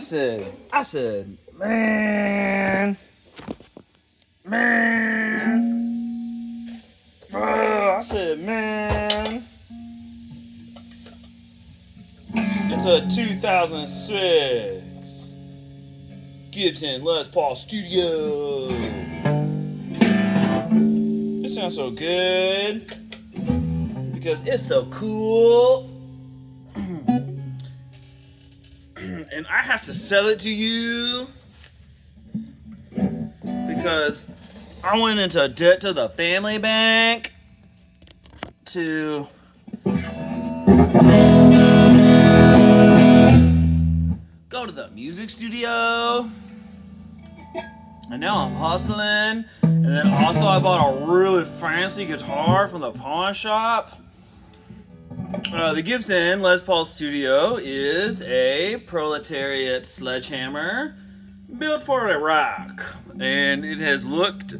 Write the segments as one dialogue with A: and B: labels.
A: said, man. I said, man. It's a 2006 Gibson Les Paul Studio. It sounds so good because it's so cool. And I have to sell it to you because I went into debt to the family bank to go to the music studio. And now I'm hustling. And then also I bought a really fancy guitar from the pawn shop. The Gibson Les Paul Studio is a proletariat sledgehammer built for Iraq. And it has looked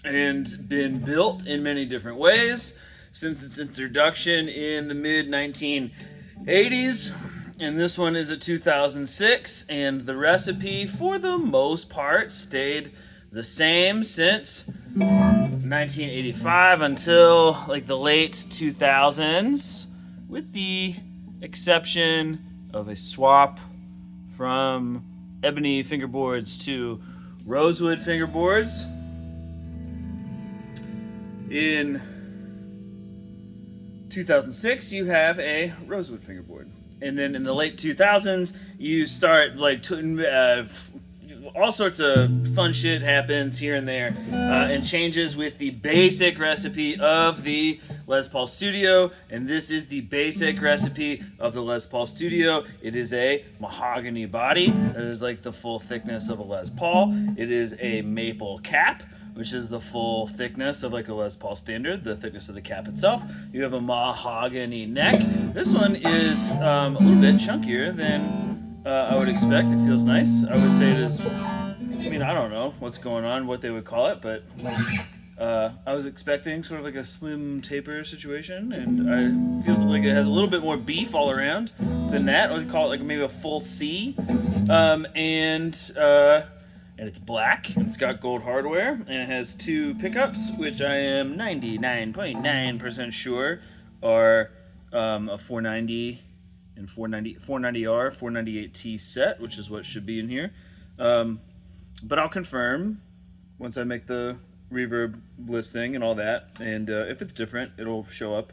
A: and been built in many different ways since its introduction in the mid-1980s. And this one is a 2006, and the recipe, for the most part, stayed the same since 1985 until like the late 2000s, with the exception of a swap from ebony fingerboards to rosewood fingerboards. In 2006, you have a rosewood fingerboard. And then in the late 2000s, you start like all sorts of fun shit happens here and there, and changes with the basic recipe of the Les Paul Studio. And this is the basic recipe of the Les Paul Studio. It is a mahogany body that is like the full thickness of a Les Paul. It is a maple cap, which is the full thickness of like a Les Paul standard, the thickness of the cap itself. You have a mahogany neck. This one is a little bit chunkier than I would expect. It feels nice. I would say it is, I mean, I don't know what's going on, what they would call it, but I was expecting sort of like a slim taper situation, and it feels like it has a little bit more beef all around than that. I would call it like maybe a full C. And it's black, and it's got gold hardware, and it has two pickups, which I am 99.9% sure are a 490 and 490R, 498T set, which is what should be in here. But I'll confirm once I make the reverb listing and all that, and if it's different, it'll show up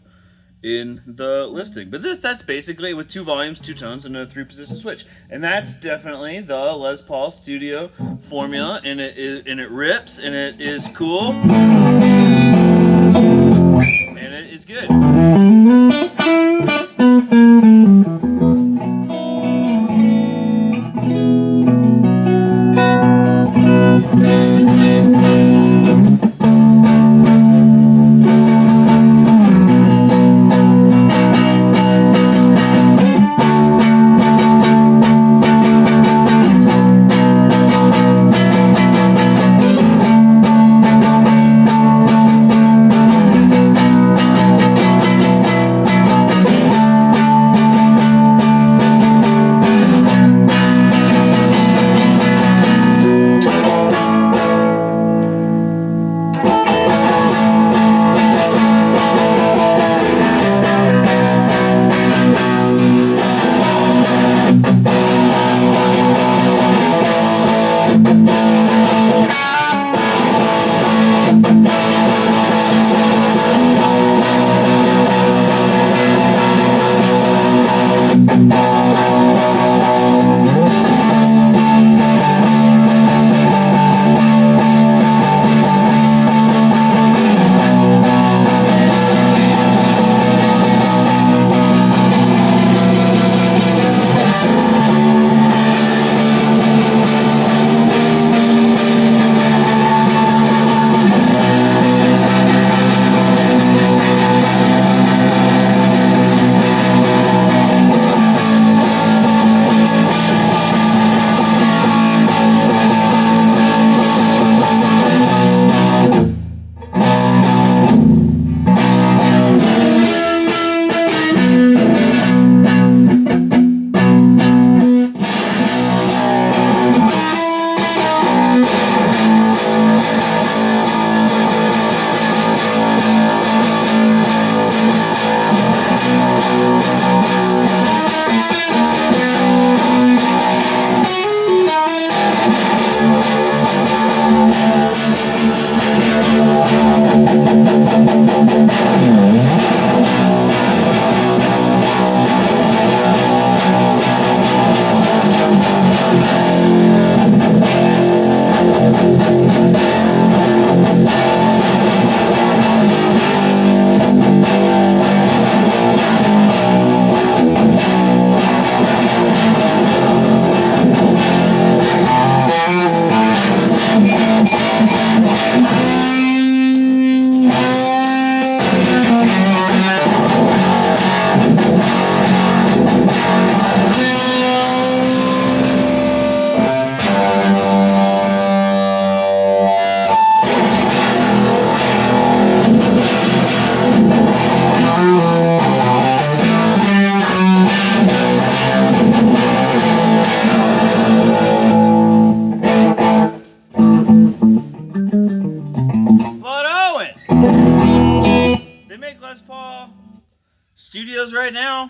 A: in the listing. But that's basically with 2 volumes, 2 tones, and a 3-position switch. And that's definitely the Les Paul Studio formula, and it rips, and it is cool, and it is good.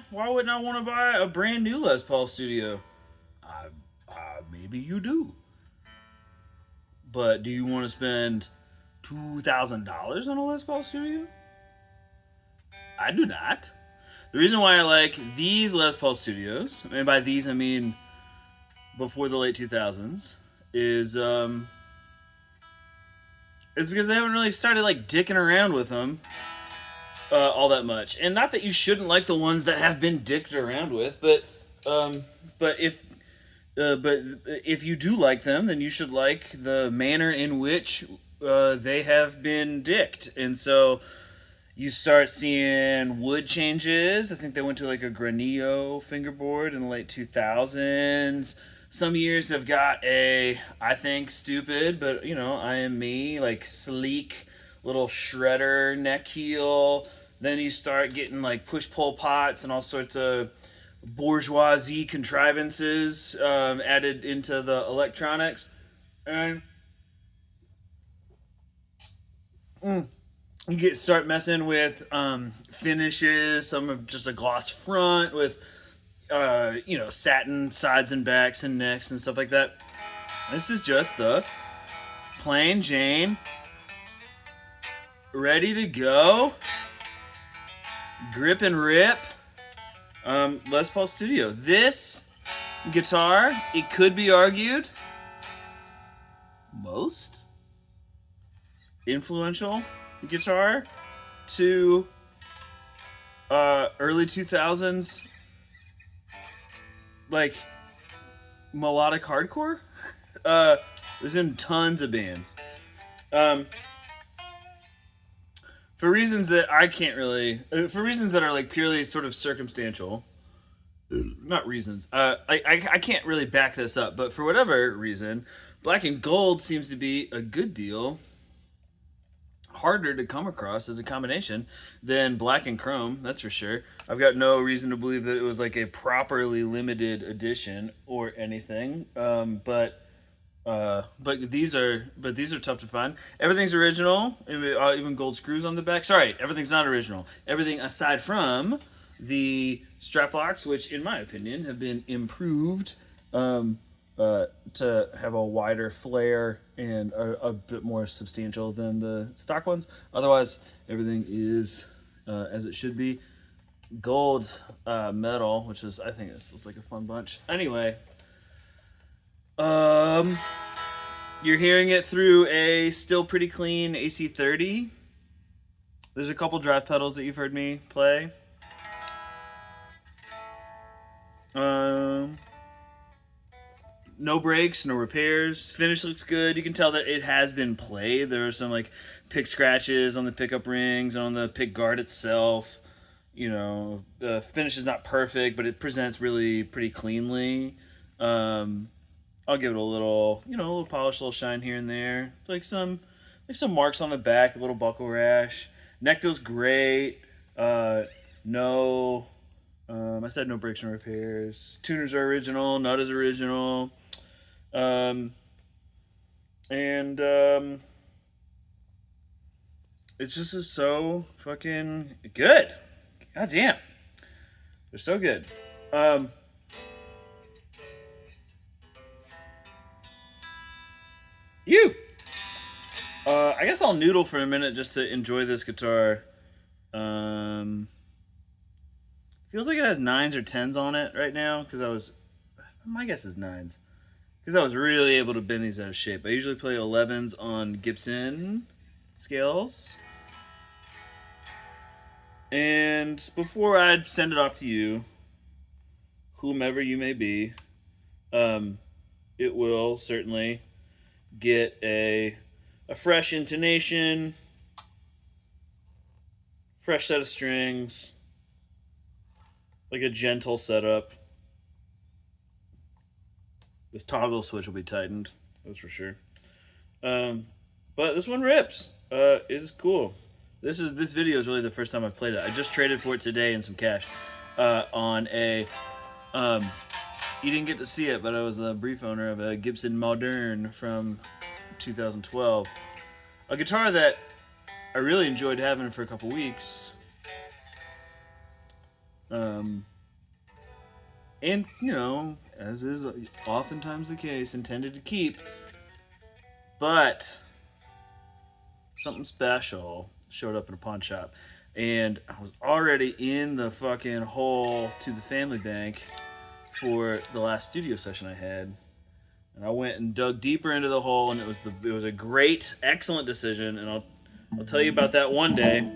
A: why wouldn't I want to buy a brand new Les Paul Studio? Maybe you do. But do you want to spend $2,000 on a Les Paul Studio? I do not. The reason why I like these Les Paul Studios, and by these I mean before the late 2000s, is because they haven't really started like dicking around with them all that much. And not that you shouldn't like the ones that have been dicked around with, but if you do like them, then you should like the manner in which they have been dicked. And so you start seeing wood changes. I think they went to like a Granillo fingerboard in the late 2000s. Some years have got a, I think, stupid, but you know, I am me, like sleek little shredder neck heel. Then you start getting like push-pull pots and all sorts of bourgeoisie contrivances added into the electronics. And you start messing with finishes, some of just a gloss front with satin sides and backs and necks and stuff like that. This is just the plain Jane, ready to go, grip and rip Les Paul Studio. This guitar, it could be argued, most influential guitar to early 2000s like melodic hardcore. There's in tons of bands. For reasons that I can't really, for reasons that are like purely sort of circumstantial, not reasons. I can't really back this up, but for whatever reason, black and gold seems to be a good deal harder to come across as a combination than black and chrome, that's for sure. I've got no reason to believe that it was like a properly limited edition or anything. But these are tough to find. Everything's original, even gold screws on the back. Sorry, everything's not original. Everything aside from the strap locks, which in my opinion have been improved to have a wider flare and a bit more substantial than the stock ones. Otherwise, everything is as it should be. Gold metal, which is, I think this looks like a fun bunch. Anyway, you're hearing it through a still pretty clean AC30. There's a couple drive pedals that you've heard me play. No breaks, no repairs. Finish looks good. You can tell that it has been played. There are some like pick scratches on the pickup rings and on the pick guard itself. You know, the finish is not perfect, but it presents really pretty cleanly. I'll give it a little, a little polish, a little shine here and there. Like some marks on the back, a little buckle rash. Neck feels great. I said no breaks and repairs. Tuners are original. Nut is original. It's just is so fucking good. God damn. They're so good. I guess I'll noodle for a minute just to enjoy this guitar. Feels like it has 9s or 10s on it right now, my guess is 9s. Because I was really able to bend these out of shape. I usually play 11s on Gibson scales. And before I send it off to you, whomever you may be, it will certainly get a fresh intonation, fresh set of strings, like a gentle setup. This toggle switch will be tightened, that's for sure. But this one rips. It's cool. This video is really the first time I've played it. I just traded for it today in some cash on a. You didn't get to see it, but I was the brief owner of a Gibson Moderne from 2012. A guitar that I really enjoyed having for a couple weeks. and you know, as is oftentimes the case, intended to keep. But something special showed up in a pawn shop, and I was already in the fucking hole to the family bank for the last studio session I had. And I went and dug deeper into the hole, and it was a great, excellent decision, and I'll tell you about that one day.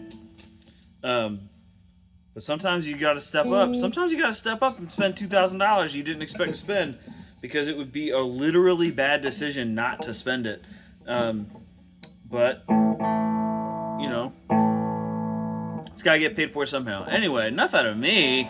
A: But sometimes you got to step up. Sometimes you got to step up and spend $2,000 you didn't expect to spend, because it would be a literally bad decision not to spend it. But you know, it's got to get paid for somehow. Anyway, enough out of me.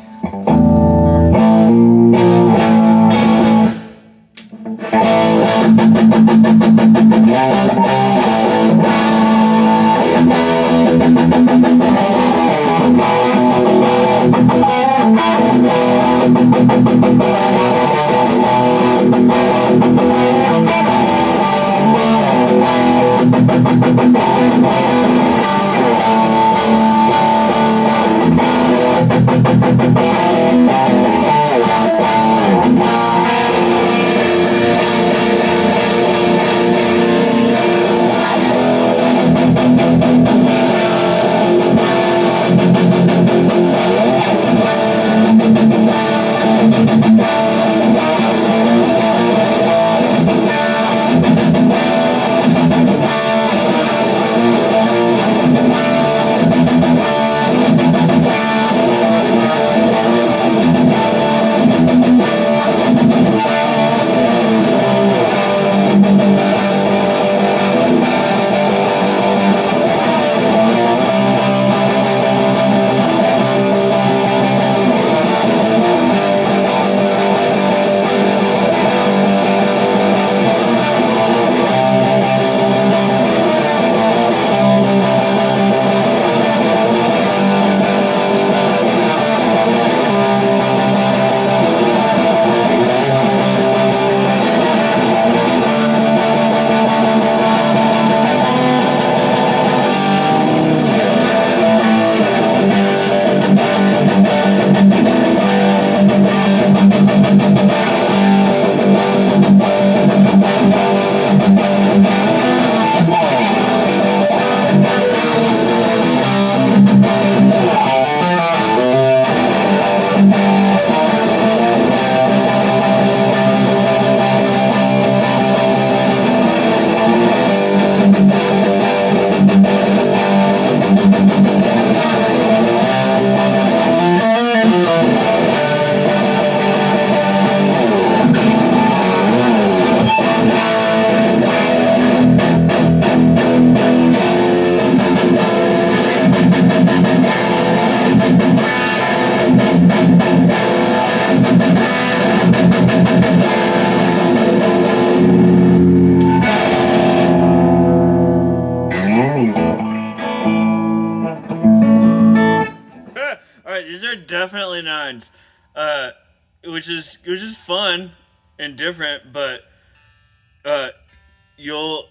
A: Alright, these are definitely nines. Which is fun and different, but uh, you'll.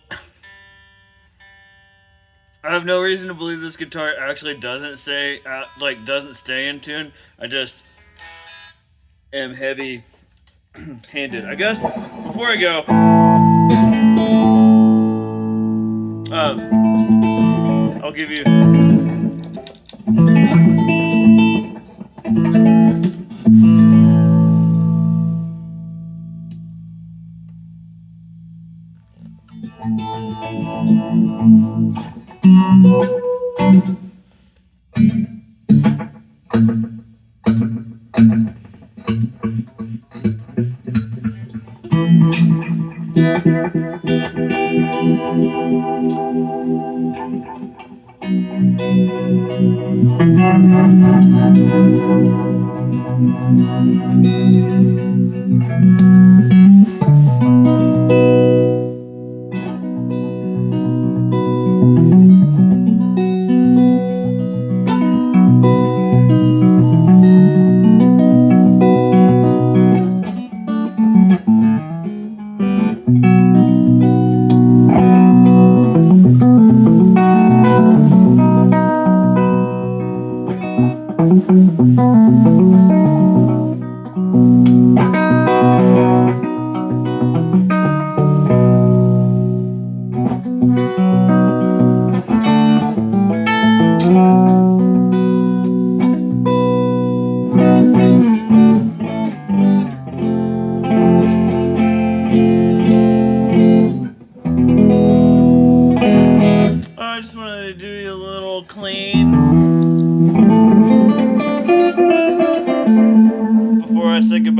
A: I have no reason to believe this guitar actually doesn't doesn't stay in tune. I just am heavy handed. I guess before I go, I'll give you.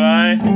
A: Bye.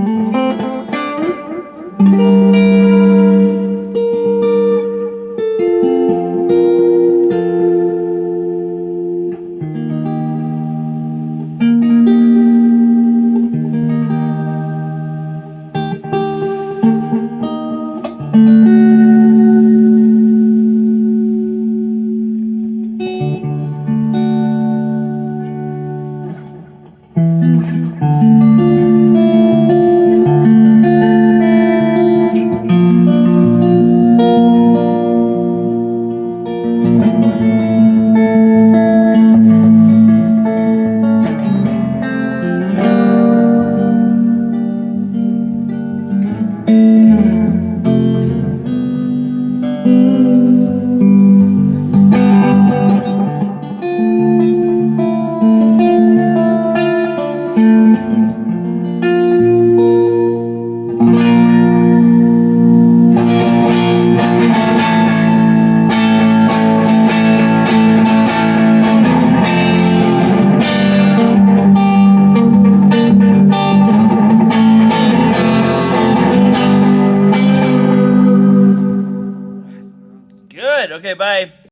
A: Good. Okay, bye.